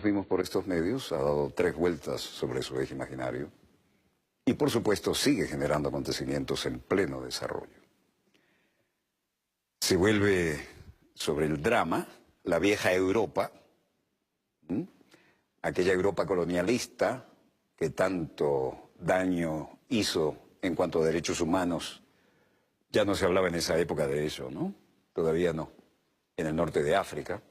vimos por estos medios, ha dado 3 vueltas sobre su eje imaginario y por supuesto sigue generando acontecimientos en pleno desarrollo. Se vuelve sobre el drama, la vieja Europa, aquella Europa colonialista que tanto daño hizo en cuanto a derechos humanos. Ya no se hablaba en esa época de eso, ¿no? Todavía no. En el norte de África.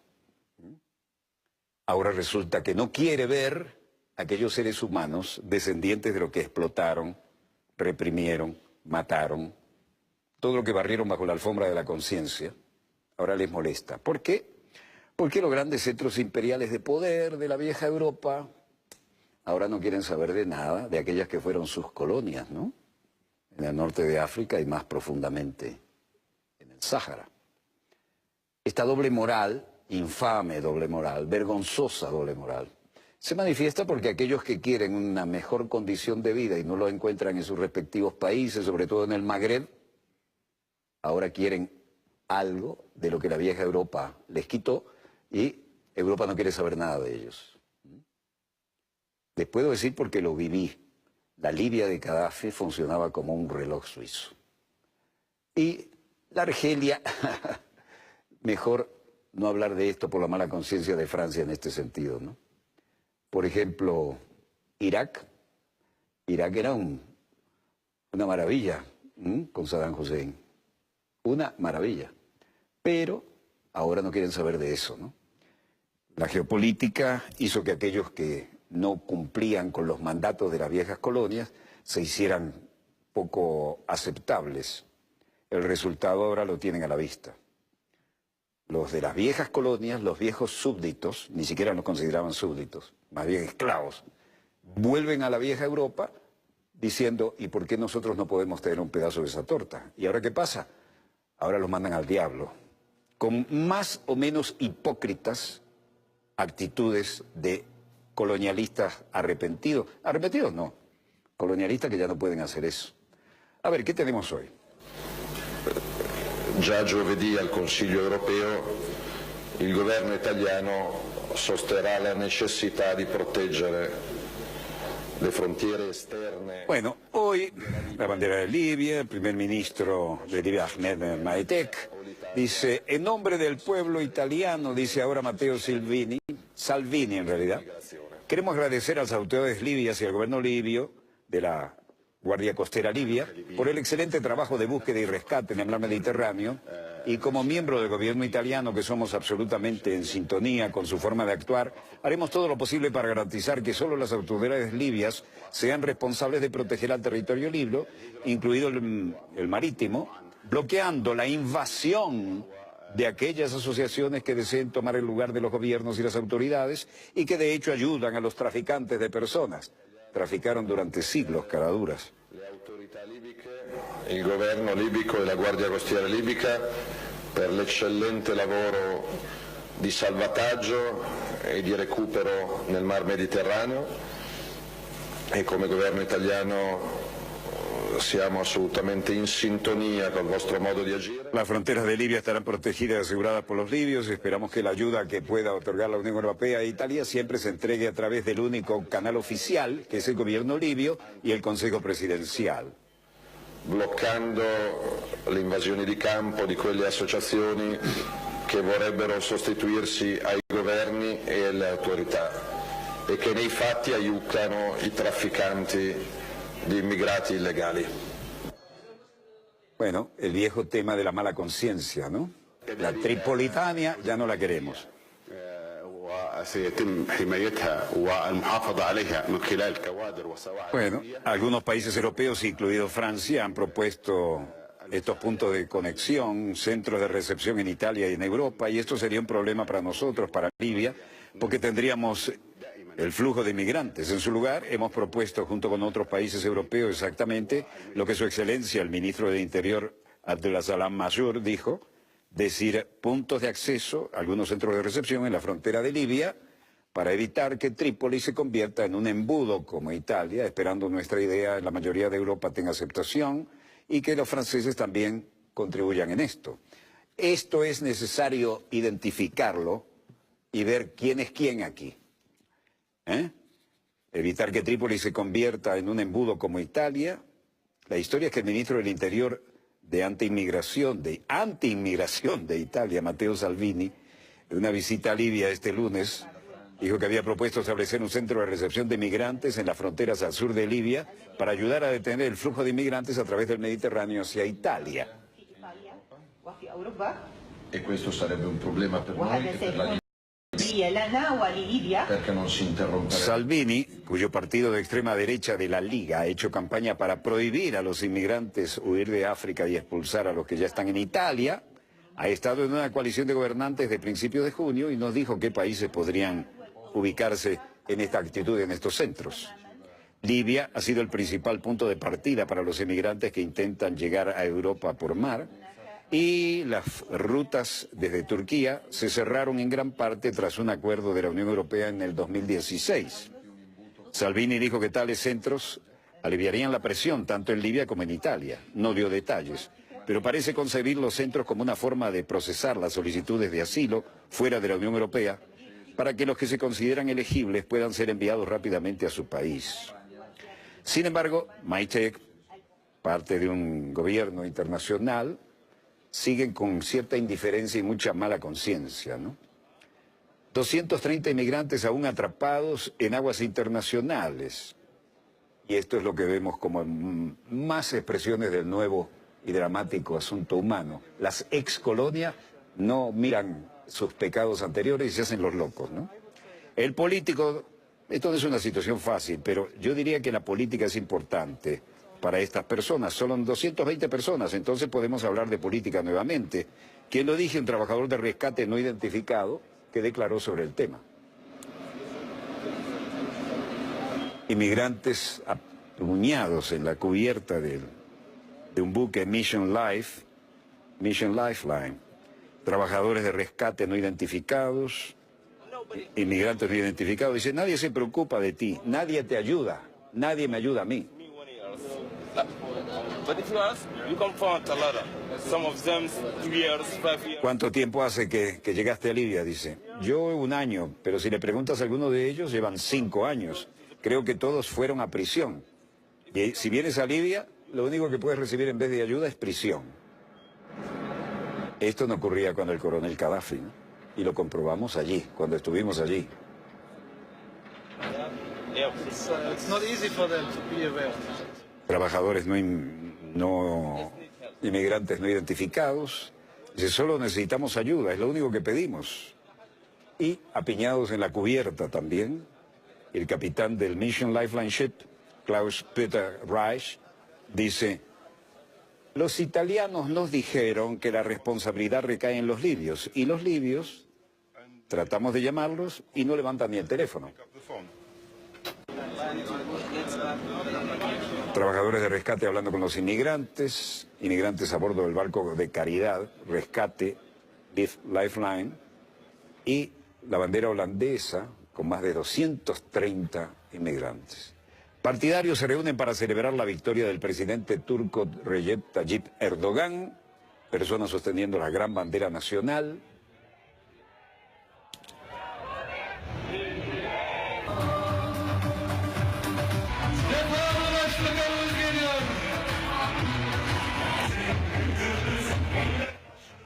Ahora resulta que no quiere ver a aquellos seres humanos descendientes de lo que explotaron, reprimieron, mataron, todo lo que barrieron bajo la alfombra de la conciencia. Ahora les molesta. ¿Por qué? Porque los grandes centros imperiales de poder de la vieja Europa ahora no quieren saber de nada de aquellas que fueron sus colonias, ¿no? En el norte de África y más profundamente en el Sáhara. Esta doble moral, infame doble moral, vergonzosa doble moral, se manifiesta porque aquellos que quieren una mejor condición de vida y no lo encuentran en sus respectivos países, sobre todo en el Magreb, ahora quieren algo de lo que la vieja Europa les quitó y Europa no quiere saber nada de ellos. Les puedo decir porque lo viví. La Libia de Gaddafi funcionaba como un reloj suizo. Y la Argelia, mejor no hablar de esto por la mala conciencia de Francia en este sentido, ¿no? Por ejemplo, Irak. Irak era una maravilla con Saddam Hussein. Una maravilla. Pero ahora no quieren saber de eso, ¿no? La geopolítica hizo que aquellos que no cumplían con los mandatos de las viejas colonias se hicieran poco aceptables. El resultado ahora lo tienen a la vista. Los de las viejas colonias, los viejos súbditos, ni siquiera nos consideraban súbditos, más bien esclavos, vuelven a la vieja Europa diciendo, ¿y por qué nosotros no podemos tener un pedazo de esa torta? ¿Y ahora qué pasa? Ahora los mandan al diablo, con más o menos hipócritas actitudes de colonialistas arrepentidos. Arrepentidos no, colonialistas que ya no pueden hacer eso. A ver, ¿qué tenemos hoy? Già giovedì al Consiglio europeo il governo italiano sosterrà la necessità di proteggere le frontiere esterne. Bueno, hoy la bandera de Libia, el primer ministro de Libia, Ahmed Maetek, dice, en nombre del pueblo italiano, dice ahora Matteo Salvini en realidad, queremos agradecer a las autoridades libias y al gobierno libio de la Guardia Costera Libia por el excelente trabajo de búsqueda y rescate en el mar Mediterráneo y como miembro del gobierno italiano que somos absolutamente en sintonía con su forma de actuar, haremos todo lo posible para garantizar que solo las autoridades libias sean responsables de proteger al territorio libio, incluido el marítimo, bloqueando la invasión de aquellas asociaciones que deseen tomar el lugar de los gobiernos y las autoridades y que de hecho ayudan a los traficantes de personas. Traficaron durante siglos caraduras. Le autorità libiche, il governo libico e la Guardia Costiera libica per l'eccellente lavoro di salvataggio e di recupero nel Mar Mediterraneo e come governo italiano siamo assolutamente in sintonia con il vostro modo di agire. Las fronteras de Libia estarán protegidas y aseguradas por los libios. Esperamos que la ayuda que pueda otorgar la Unión Europea e Italia siempre se entregue a través del único canal oficial, que es el gobierno libio y el Consejo Presidencial. Bloccando le invasioni di campo di quelle associazioni che vorrebbero sostituirsi ai governi e alle autorità e che nei fatti aiutano i trafficanti di immigrati illegali. Bueno, el viejo tema de la mala conciencia, ¿no? La Tripolitania ya no la queremos. Bueno, algunos países europeos, incluido Francia, han propuesto estos puntos de conexión, centros de recepción en Italia y en Europa, y esto sería un problema para nosotros, para Libia, porque tendríamos el flujo de inmigrantes. En su lugar, hemos propuesto, junto con otros países europeos, exactamente lo que su excelencia, el ministro de Interior, Abdulsalam Mashour, dijo, decir puntos de acceso, algunos centros de recepción en la frontera de Libia, para evitar que Trípoli se convierta en un embudo como Italia, esperando nuestra idea en la mayoría de Europa tenga aceptación, y que los franceses también contribuyan en esto. Esto es necesario identificarlo y ver quién es quién aquí. ¿eh? Evitar que Trípoli se convierta en un embudo como Italia. La historia es que el ministro del Interior de antiinmigración de Italia, Matteo Salvini, en una visita a Libia este lunes, dijo que había propuesto establecer un centro de recepción de migrantes en las fronteras al sur de Libia para ayudar a detener el flujo de inmigrantes a través del Mediterráneo hacia Italia. E questo sarebbe un problema per noi e per la Libia, perché non si interromperebbe. Salvini, cuyo partido de extrema derecha de la Liga ha hecho campaña para prohibir a los inmigrantes huir de África y expulsar a los que ya están en Italia, ha estado en una coalición de gobernantes de principios de junio y nos dijo qué países podrían ubicarse en esta actitud en estos centros. Libia ha sido el principal punto de partida para los inmigrantes que intentan llegar a Europa por mar y las rutas desde Turquía se cerraron en gran parte tras un acuerdo de la Unión Europea en el 2016. Salvini dijo que tales centros aliviarían la presión tanto en Libia como en Italia. No dio detalles, pero parece concebir los centros como una forma de procesar las solicitudes de asilo fuera de la Unión Europea para que los que se consideran elegibles puedan ser enviados rápidamente a su país. Sin embargo, Maytek, parte de un gobierno internacional, siguen con cierta indiferencia y mucha mala conciencia, ¿no? 230 inmigrantes aún atrapados en aguas internacionales. Y esto es lo que vemos como más expresiones del nuevo y dramático asunto humano. Las excolonias no miran sus pecados anteriores y se hacen los locos, ¿no? El político, esto no es una situación fácil, pero yo diría que la política es importante para estas personas. Son 220 personas, entonces podemos hablar de política nuevamente. ¿Quién lo dije? Un trabajador de rescate no identificado que declaró sobre el tema. Inmigrantes apuñados en la cubierta de un buque Mission Lifeline. Trabajadores de rescate no identificados, inmigrantes no identificados. Dice, nadie se preocupa de ti, nadie te ayuda, nadie me ayuda a mí. ¿Cuánto tiempo hace que llegaste a Libia? Dice, yo 1 año, pero si le preguntas a alguno de ellos, llevan 5 años. Creo que todos fueron a prisión. Y si vienes a Libia, lo único que puedes recibir en vez de ayuda es prisión. Esto no ocurría con el coronel Gaddafi, ¿no? Y lo comprobamos allí, cuando estuvimos allí. Trabajadores inmigrantes no identificados. Dice, solo necesitamos ayuda, es lo único que pedimos. Y apiñados en la cubierta también, el capitán del Mission Lifeline Ship, Klaus-Peter Reich, dice, los italianos nos dijeron que la responsabilidad recae en los libios, y los libios tratamos de llamarlos y no levantan ni el teléfono. Trabajadores de rescate hablando con los inmigrantes a bordo del barco de caridad, Rescate Lifeline, y la bandera holandesa con más de 230 inmigrantes. Partidarios se reúnen para celebrar la victoria del presidente turco Recep Tayyip Erdogan, personas sosteniendo la gran bandera nacional.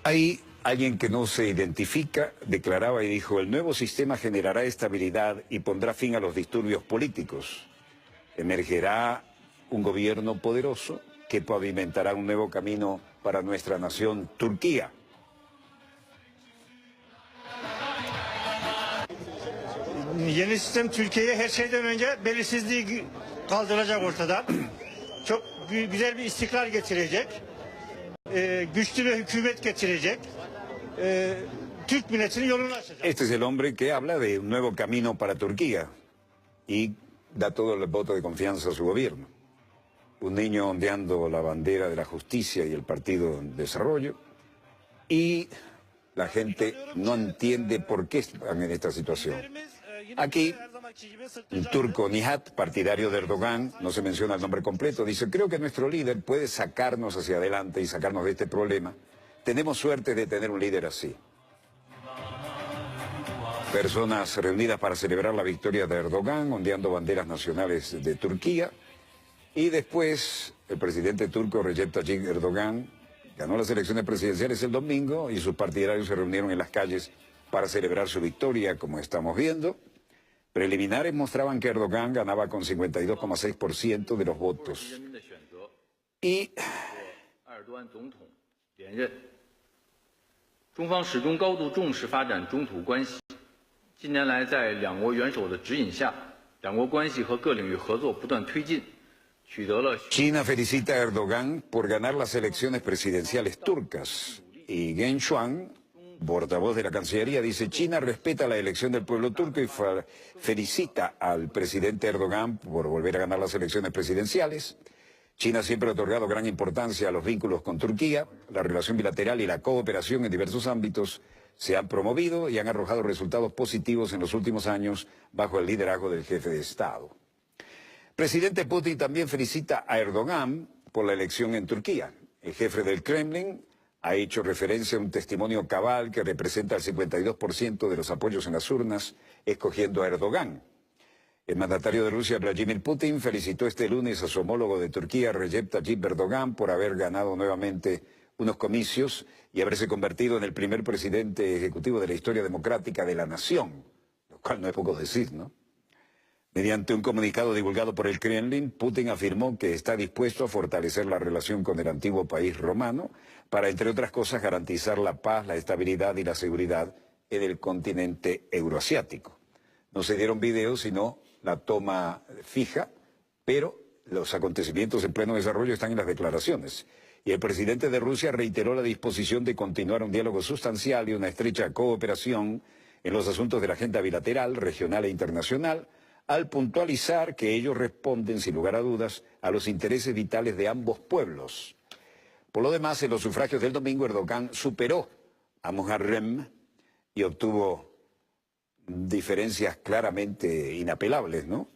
Hay alguien que no se identifica, declaraba y dijo, el nuevo sistema generará estabilidad y pondrá fin a los disturbios políticos. Emergerá un gobierno poderoso que pavimentará un nuevo camino para nuestra nación, Turquía. Yeni sistem Türkiye'ye her şeyden önce belirsizliği kaldıracak ortadan. Çok güzel bir istikrar getirecek. Güçlü bir hükümet getirecek. Türk milletinin yolunu açacak. Este es el hombre que habla de un nuevo camino para Turquía y da todo el voto de confianza a su gobierno. Un niño ondeando la bandera de la justicia y el Partido de Desarrollo, y la gente no entiende por qué están en esta situación. Aquí, el turco Nihat, partidario de Erdogan, no se menciona el nombre completo, dice, creo que nuestro líder puede sacarnos hacia adelante y sacarnos de este problema. Tenemos suerte de tener un líder así. Personas reunidas para celebrar la victoria de Erdogan, ondeando banderas nacionales de Turquía. Y después, el presidente turco Recep Tayyip Erdogan ganó las elecciones presidenciales el domingo y sus partidarios se reunieron en las calles para celebrar su victoria, como estamos viendo. Preliminares mostraban que Erdogan ganaba con 52,6% de los votos. Y 近年来，在两国元首的指引下，两国关系和各领域合作不断推进，取得了。China felicita a Erdogan por ganar las elecciones presidenciales turcas. Y Geng Shuang, portavoz de la Cancillería, dice: China respeta la elección del pueblo turco y felicita al presidente Erdogan por volver a ganar las elecciones presidenciales. China siempre ha otorgado gran importancia a los vínculos con Turquía. La relación bilateral y la cooperación en diversos ámbitos se han promovido y han arrojado resultados positivos en los últimos años bajo el liderazgo del jefe de Estado. Presidente Putin también felicita a Erdogan por la elección en Turquía. El jefe del Kremlin ha hecho referencia a un testimonio cabal que representa el 52% de los apoyos en las urnas, escogiendo a Erdogan. El mandatario de Rusia, Vladimir Putin, felicitó este lunes a su homólogo de Turquía, Recep Tayyip Erdogan, por haber ganado nuevamente unos comicios y haberse convertido en el primer presidente ejecutivo de la historia democrática de la nación, lo cual no es poco decir, ¿no? Mediante un comunicado divulgado por el Kremlin, Putin afirmó que está dispuesto a fortalecer la relación con el antiguo país romano para, entre otras cosas, garantizar la paz, la estabilidad y la seguridad en el continente euroasiático. No se dieron videos, sino la toma fija, pero los acontecimientos en pleno desarrollo están en las declaraciones. Y el presidente de Rusia reiteró la disposición de continuar un diálogo sustancial y una estrecha cooperación en los asuntos de la agenda bilateral, regional e internacional, al puntualizar que ellos responden, sin lugar a dudas, a los intereses vitales de ambos pueblos. Por lo demás, en los sufragios del domingo, Erdogan superó a Muharrem y obtuvo diferencias claramente inapelables, ¿no?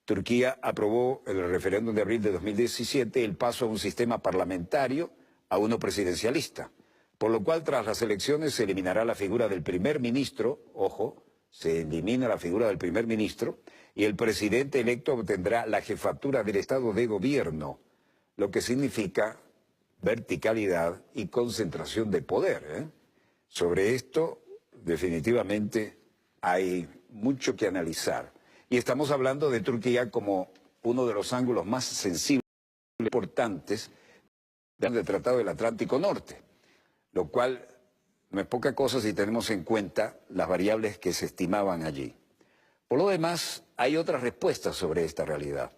Turquía aprobó en el referéndum de abril de 2017 el paso a un sistema parlamentario a uno presidencialista, por lo cual tras las elecciones se eliminará la figura del primer ministro, ojo, se elimina la figura del primer ministro y el presidente electo obtendrá la jefatura del Estado de Gobierno, lo que significa verticalidad y concentración de poder, ¿eh? Sobre esto definitivamente hay mucho que analizar. Y estamos hablando de Turquía como uno de los ángulos más sensibles e importantes del Tratado del Atlántico Norte, lo cual no es poca cosa si tenemos en cuenta las variables que se estimaban allí. Por lo demás, hay otras respuestas sobre esta realidad.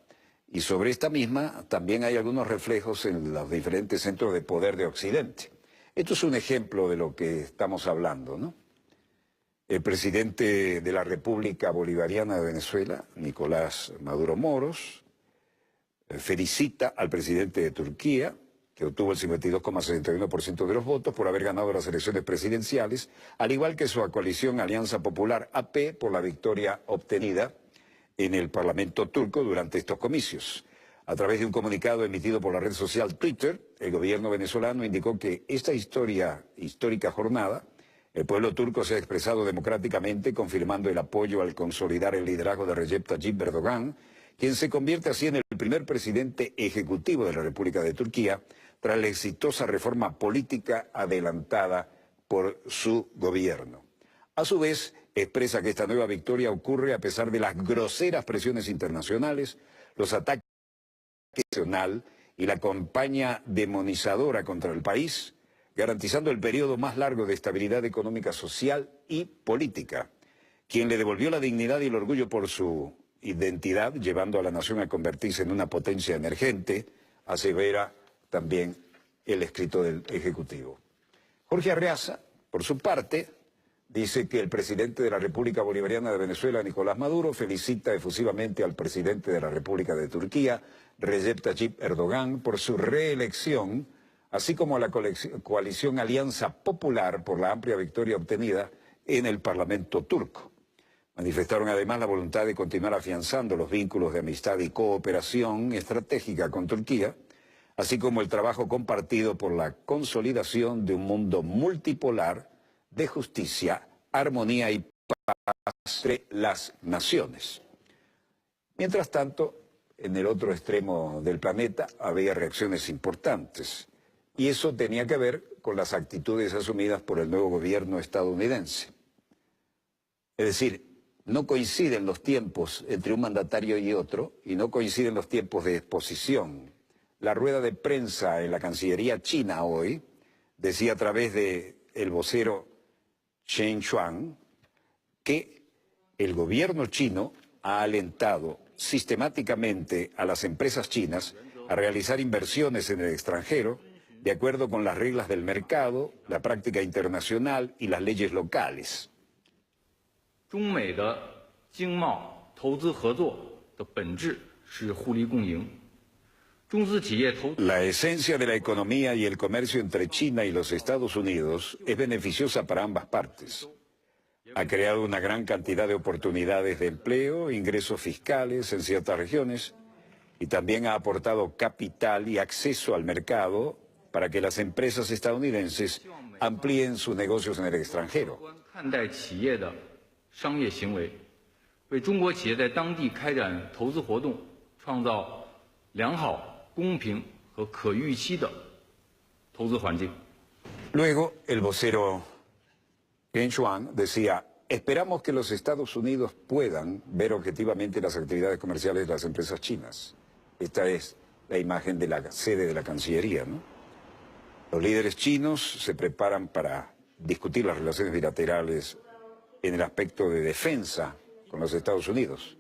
Y sobre esta misma también hay algunos reflejos en los diferentes centros de poder de Occidente. Esto es un ejemplo de lo que estamos hablando, ¿no? El presidente de la República Bolivariana de Venezuela, Nicolás Maduro Moros, felicita al presidente de Turquía, que obtuvo el 52,61% de los votos por haber ganado las elecciones presidenciales, al igual que su coalición Alianza Popular AP por la victoria obtenida en el Parlamento turco durante estos comicios. A través de un comunicado emitido por la red social Twitter, el gobierno venezolano indicó que esta histórica jornada, el pueblo turco se ha expresado democráticamente, confirmando el apoyo al consolidar el liderazgo de Recep Tayyip Erdogan, quien se convierte así en el primer presidente ejecutivo de la República de Turquía, tras la exitosa reforma política adelantada por su gobierno. A su vez, expresa que esta nueva victoria ocurre a pesar de las groseras presiones internacionales, los ataques nacionales y la campaña demonizadora contra el país, garantizando el periodo más largo de estabilidad económica, social y política. Quien le devolvió la dignidad y el orgullo por su identidad, llevando a la nación a convertirse en una potencia emergente, asevera también el escrito del Ejecutivo. Jorge Arreaza, por su parte, dice que el presidente de la República Bolivariana de Venezuela, Nicolás Maduro, felicita efusivamente al presidente de la República de Turquía, Recep Tayyip Erdogan, por su reelección, así como a la coalición Alianza Popular por la amplia victoria obtenida en el Parlamento turco. Manifestaron además la voluntad de continuar afianzando los vínculos de amistad y cooperación estratégica con Turquía, así como el trabajo compartido por la consolidación de un mundo multipolar de justicia, armonía y paz. entre las naciones. Mientras tanto, en el otro extremo del planeta había reacciones importantes, y eso tenía que ver con las actitudes asumidas por el nuevo gobierno estadounidense. Es decir, no coinciden los tiempos entre un mandatario y otro, y no coinciden los tiempos de exposición. La rueda de prensa en la Cancillería china hoy decía a través del vocero Chen Chuan que el gobierno chino ha alentado sistemáticamente a las empresas chinas a realizar inversiones en el extranjero de acuerdo con las reglas del mercado, la práctica internacional y las leyes locales. 中美的经贸投资合作的本质是互利共赢。中资企业投 La esencia de la economía y el comercio entre China y los Estados Unidos es beneficiosa para ambas partes. Ha creado una gran cantidad de oportunidades de empleo, ingresos fiscales en ciertas regiones y también ha aportado capital y acceso al mercado para que las empresas estadounidenses amplíen sus negocios en el extranjero. 看待企业的商业行为，为中国企业在当地开展投资活动创造良好、公平和可预期的投资环境。 Luego, el vocero Chen Chuan decía: esperamos que los Estados Unidos puedan ver objetivamente las actividades comerciales de las empresas chinas. Esta es la imagen de la sede de la Cancillería, ¿no? Los líderes chinos se preparan para discutir las relaciones bilaterales en el aspecto de defensa con los Estados Unidos.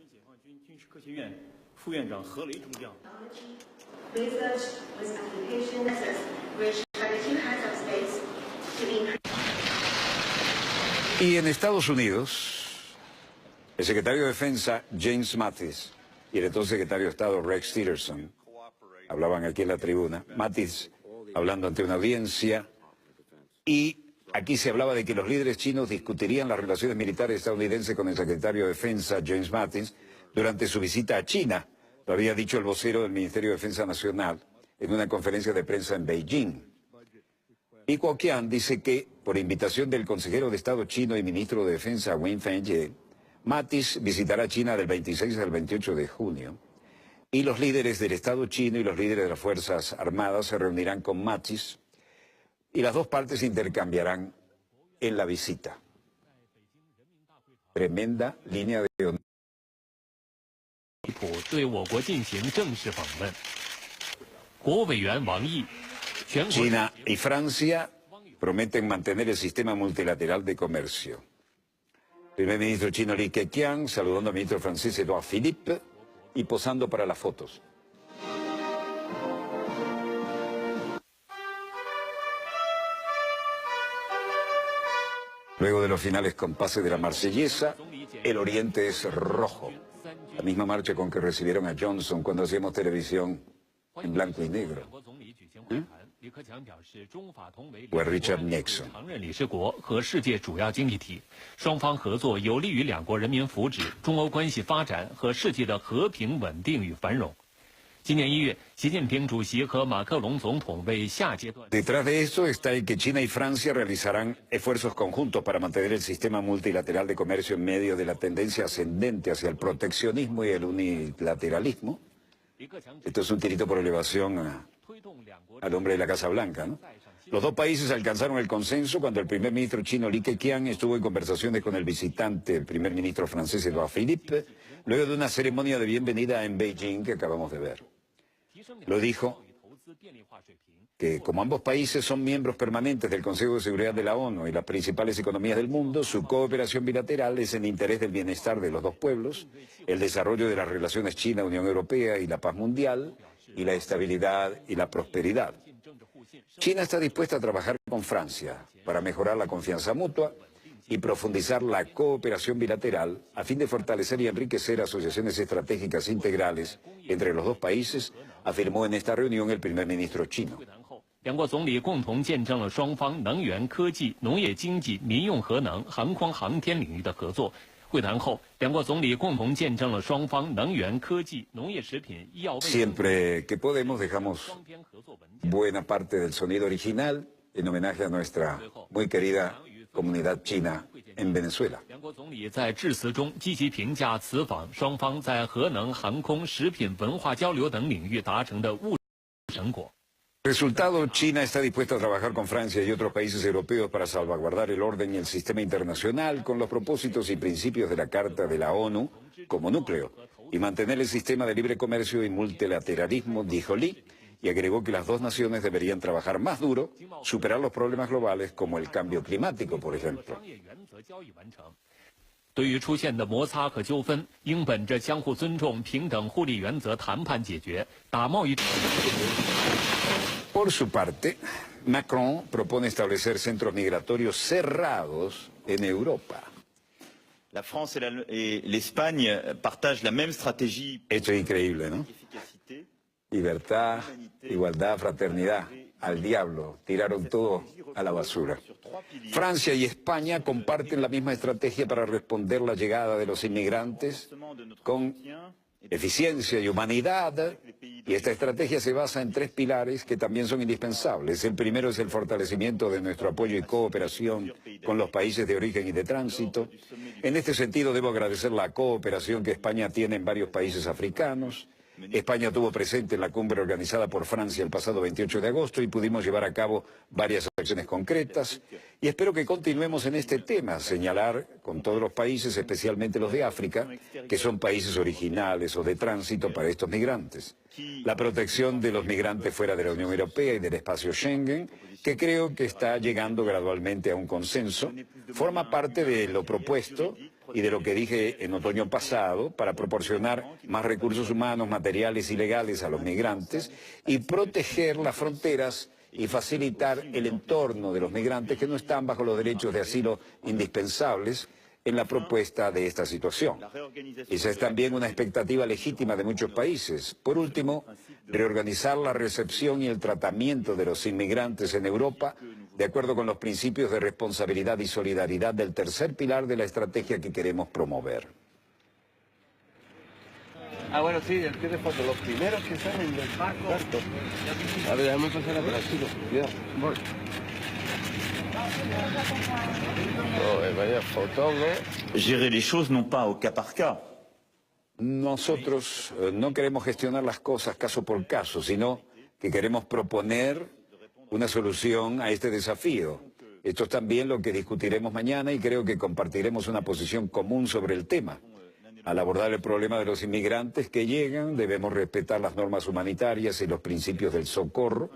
Y en Estados Unidos, el secretario de Defensa James Mattis y el entonces secretario de Estado Rex Tillerson hablaban aquí en la tribuna. Mattis hablando ante una audiencia, y aquí se hablaba de que los líderes chinos discutirían las relaciones militares estadounidenses con el secretario de Defensa James Mattis durante su visita a China. Lo había dicho el vocero del Ministerio de Defensa Nacional en una conferencia de prensa en Beijing. Y Kuo Qian dice que, por invitación del consejero de Estado chino y ministro de Defensa Wang Fengye, Mattis visitará China del 26 al 28 de junio. Y los líderes del Estado chino y los líderes de las Fuerzas Armadas se reunirán con Mattis y las dos partes intercambiarán en la visita. Tremenda línea de honor. China y Francia prometen mantener el sistema multilateral de comercio. El primer ministro chino Li Keqiang saludando al ministro francés Edouard Philippe y posando para las fotos. Luego de los finales compases de la Marsellesa, el Oriente es rojo. La misma marcha con que recibieron a Johnson cuando hacíamos televisión en blanco y negro. O a Richard Nixon. 和世界主要经济体，双方合作有利于两国人民福祉、中欧关系发展和世界的和平、稳定与繁荣。今年1月，习近平主席和马克龙总统为下阶段。 Detrás de esto está el que China y Francia realizarán esfuerzos conjuntos para mantener el sistema multilateral de comercio en medio de la tendencia ascendente hacia el proteccionismo y el unilateralismo. Esto es un tirito por elevación al hombre de la Casa Blanca, ¿no? Los dos países alcanzaron el consenso cuando el primer ministro chino Li Keqiang estuvo en conversaciones con el visitante, el primer ministro francés Edouard Philippe, luego de una ceremonia de bienvenida en Beijing que acabamos de ver. Lo dijo que como ambos países son miembros permanentes del Consejo de Seguridad de la ONU y las principales economías del mundo, su cooperación bilateral es en interés del bienestar de los dos pueblos, el desarrollo de las relaciones China-Unión Europea y la paz mundial, y la estabilidad y la prosperidad. China está dispuesta a trabajar con Francia para mejorar la confianza mutua y profundizar la cooperación bilateral a fin de fortalecer y enriquecer asociaciones estratégicas integrales entre los dos países, afirmó en esta reunión el primer ministro chino. 两国总理共同见证了双方能源、科技、农业经济、民用核能、航空航天领域的合作。会谈后，两国总理共同见证了双方能源、科技、农业食品、医药卫生。 Siempre que podemos dejamos buena parte del sonido original en homenaje a nuestra muy querida comunidad china en Venezuela. 两国总理在致辞中积极评价此访双方在核能、航空、食品、文化交流等领域达成的务实成果。 Resultado, China está dispuesta a trabajar con Francia y otros países europeos para salvaguardar el orden y el sistema internacional con los propósitos y principios de la Carta de la ONU como núcleo y mantener el sistema de libre comercio y multilateralismo, dijo Li, y agregó que las dos naciones deberían trabajar más duro, superar los problemas globales como el cambio climático, por ejemplo. 对于出现的摩擦和纠纷，应本着相互尊重、平等互利原则谈判解决，打贸易。 Por su parte, Macron propone establecer centros migratorios cerrados en Europa. La France et l'Espagne partagent la même stratégie. Esto es increíble, ¿no? Efficacité. Libertad, igualdad, fraternidad. Al diablo, tiraron todo a la basura. Francia y España comparten la misma estrategia para responder la llegada de los inmigrantes con eficiencia y humanidad, y esta estrategia se basa en tres pilares que también son indispensables. El primero es el fortalecimiento de nuestro apoyo y cooperación con los países de origen y de tránsito. En este sentido, debo agradecer la cooperación que España tiene en varios países africanos. España tuvo presente en la cumbre organizada por Francia el pasado 28 de agosto y pudimos llevar a cabo varias acciones concretas. Y espero que continuemos en este tema, señalar con todos los países, especialmente los de África, que son países originales o de tránsito para estos migrantes. La protección de los migrantes fuera de la Unión Europea y del espacio Schengen, que creo que está llegando gradualmente a un consenso, forma parte de lo propuesto y de lo que dije en otoño pasado para proporcionar más recursos humanos, materiales y legales a los migrantes y proteger las fronteras y facilitar el entorno de los migrantes que no están bajo los derechos de asilo indispensables en la propuesta de esta situación. Esa es también una expectativa legítima de muchos países. Por último, reorganizar la recepción y el tratamiento de los inmigrantes en Europa de acuerdo con los principios de responsabilidad y solidaridad del tercer pilar de la estrategia que queremos promover. Ah, bueno, sí, el pie de foto, los primeros que salen del barco. A ver, déjame pasar a por aquí, cuidado. Voy. Vaya fotón, ¿eh? Gérer les choses non pas au cas par cas. Nosotros no queremos gestionar las cosas caso por caso, sino que queremos proponer una solución a este desafío. Esto es también lo que discutiremos mañana y creo que compartiremos una posición común sobre el tema. Al abordar el problema de los inmigrantes que llegan, debemos respetar las normas humanitarias y los principios del socorro.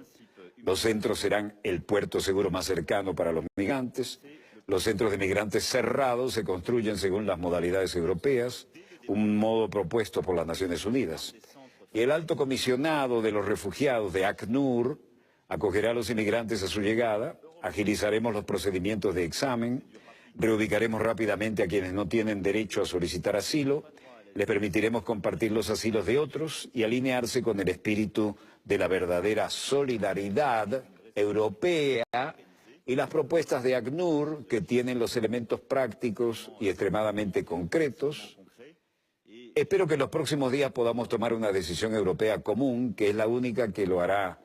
Los centros serán el puerto seguro más cercano para los migrantes. Los centros de migrantes cerrados se construyen según las modalidades europeas, un modo propuesto por las Naciones Unidas. Y el alto comisionado de los refugiados de ACNUR acogerá a los inmigrantes a su llegada, agilizaremos los procedimientos de examen, reubicaremos rápidamente a quienes no tienen derecho a solicitar asilo, les permitiremos compartir los asilos de otros y alinearse con el espíritu de la verdadera solidaridad europea y las propuestas de ACNUR, que tienen los elementos prácticos y extremadamente concretos. Espero que en los próximos días podamos tomar una decisión europea común, que es la única que lo hará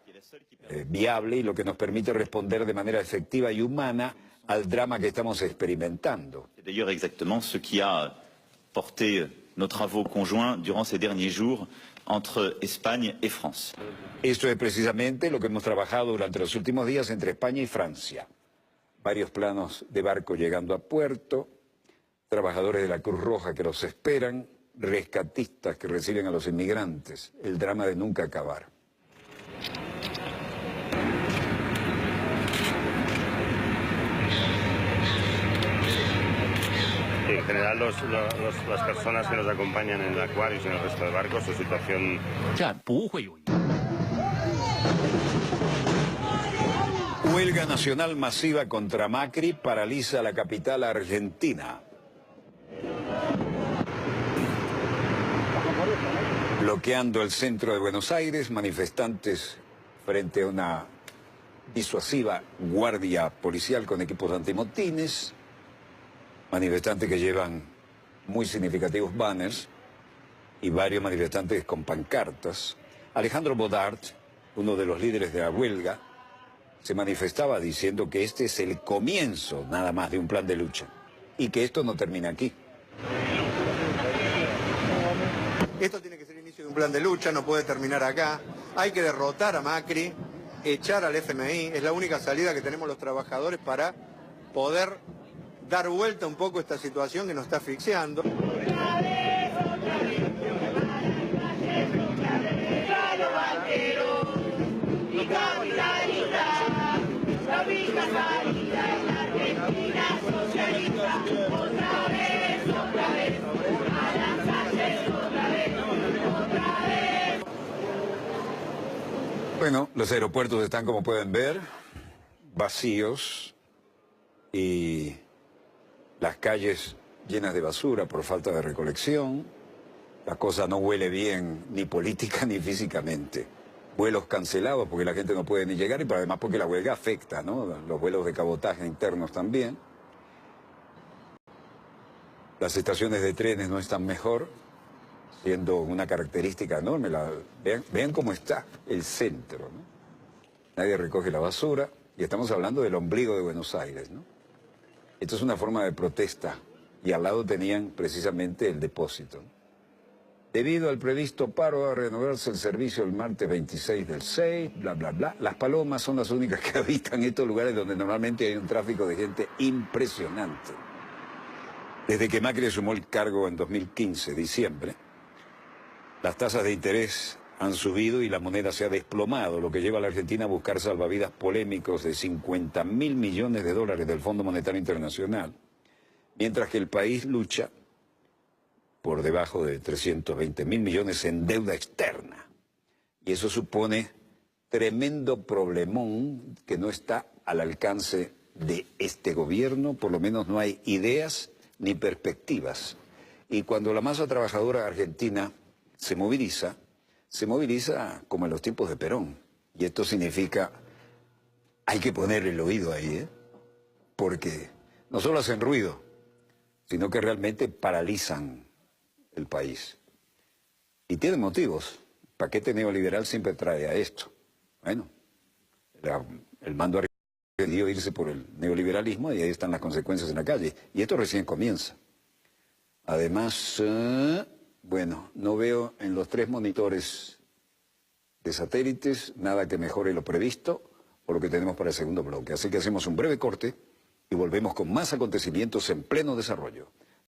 viable y lo que nos permite responder de manera efectiva y humana al drama que estamos experimentando. C'est d'ailleurs exactement ce qui a porté nos travaux conjoints durant ces derniers jours entre Espagne et France. Esto es precisamente lo que hemos trabajado durante los últimos días entre España y Francia. Varios planos de barco llegando a puerto, trabajadores de la Cruz Roja que los esperan, rescatistas que reciben a los inmigrantes, el drama de nunca acabar. En general, las personas que nos acompañan en el Aquarius y en el resto de barcos, su situación... Huelga nacional masiva contra Macri paraliza la capital argentina. Bloqueando el centro de Buenos Aires, manifestantes frente a una disuasiva guardia policial con equipos antimotines, manifestantes que llevan muy significativos banners y varios manifestantes con pancartas. Alejandro Bodart, uno de los líderes de la huelga, se manifestaba diciendo que este es el comienzo nada más de un plan de lucha y que esto no termina aquí. Esto tiene que ser el inicio de un plan de lucha, no puede terminar acá. Hay que derrotar a Macri, echar al FMI, es la única salida que tenemos los trabajadores para poder dar vuelta un poco a esta situación que nos está asfixiando. Bueno, los aeropuertos están, como pueden ver, vacíos y las calles llenas de basura por falta de recolección. La cosa no huele bien ni política ni físicamente. Vuelos cancelados porque la gente no puede ni llegar y además porque la huelga afecta, ¿no? Los vuelos de cabotaje internos también. Las estaciones de trenes no están mejor, siendo una característica enorme. Vean cómo está el centro, ¿no? Nadie recoge la basura y estamos hablando del ombligo de Buenos Aires, ¿no? Esto es una forma de protesta y al lado tenían precisamente el depósito, ¿no? Debido al previsto paro va a renovarse el servicio el martes 26 del 6, bla, bla, bla. Las palomas son las únicas que habitan estos lugares donde normalmente hay un tráfico de gente impresionante. Desde que Macri asumó el cargo en 2015, diciembre, las tasas de interés han subido y la moneda se ha desplomado, lo que lleva a la Argentina a buscar salvavidas polémicos de 50.000 millones de dólares del Fondo Monetario Internacional, mientras que el país lucha por debajo de 320.000 millones en deuda externa. Y eso supone tremendo problemón que no está al alcance de este gobierno, por lo menos no hay ideas ni perspectivas. Y cuando la masa trabajadora argentina se moviliza como en los tiempos de Perón. Y esto significa, hay que poner el oído ahí, porque no solo hacen ruido, sino que realmente paralizan el país. Y tienen motivos. El paquete neoliberal siempre trae a esto. Bueno, el mando argentino decidió irse por el neoliberalismo y ahí están las consecuencias en la calle. Y esto recién comienza. Además, bueno, no veo en los 3 monitores de satélites nada que mejore lo previsto o lo que tenemos para el segundo bloque. Así que hacemos un breve corte y volvemos con más acontecimientos en pleno desarrollo.